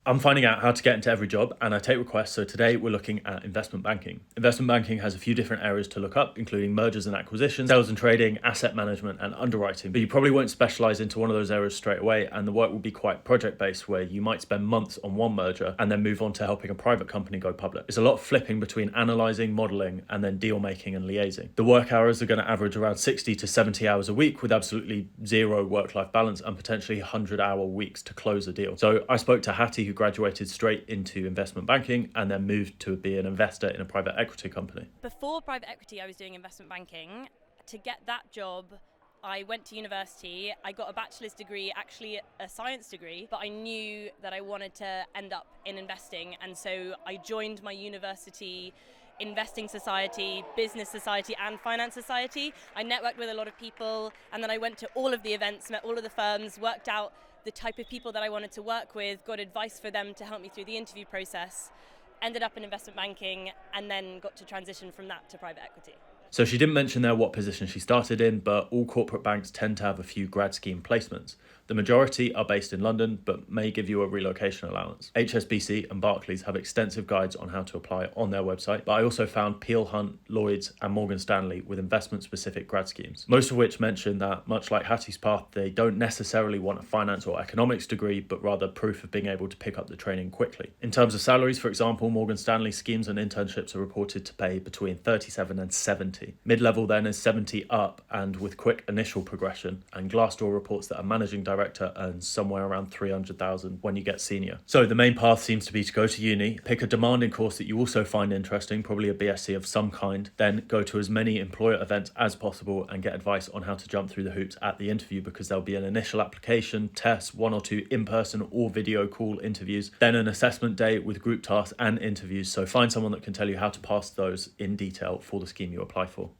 I'm finding out how to get into every job and I take requests. So today we're looking at investment banking. Investment banking has a few different areas to look up, including mergers and acquisitions, sales and trading, asset management, and underwriting. But you probably won't specialize into one of those areas straight away. And the work will be quite project based, where you might spend months on one merger and then move on to helping a private company go public. It's a lot of flipping between analyzing, modeling, and then deal making and liaising. The work hours are going to average around 60 to 70 hours a week with absolutely zero work-life balance and potentially 100-hour weeks to close a deal. So I spoke to Hattie, who graduated straight into investment banking and then moved to be an investor in a private equity company. Before private equity, I was doing investment banking. To get that job, I went to university. I got a bachelor's degree, actually a science degree, but I knew that I wanted to end up in investing. And so I joined my university investing society, business society, and finance society. I networked with a lot of people, and then I went to all of the events, met all of the firms, worked out the type of people that I wanted to work with, got advice for them to help me through the interview process, ended up in investment banking, and then got to transition from that to private equity. So she didn't mention there what position she started in, but all corporate banks tend to have a few grad scheme placements. The majority are based in London, but may give you a relocation allowance. HSBC and Barclays have extensive guides on how to apply on their website, but I also found Peel Hunt, Lloyds, and Morgan Stanley with investment-specific grad schemes, most of which mention that, much like Hattie's path, they don't necessarily want a finance or economics degree, but rather proof of being able to pick up the training quickly. In terms of salaries, for example, Morgan Stanley schemes and internships are reported to pay between 37 and 70. Mid-level then is 70 up, and with quick initial progression, and Glassdoor reports that a managing director earns somewhere around 300,000 when you get senior. So the main path seems to be to go to uni, pick a demanding course that you also find interesting, probably a BSc of some kind, then go to as many employer events as possible and get advice on how to jump through the hoops at the interview, because there'll be an initial application, test, 1 or 2 in-person or video call interviews, then an assessment day with group tasks and interviews. So find someone that can tell you how to pass those in detail for the scheme you apply for.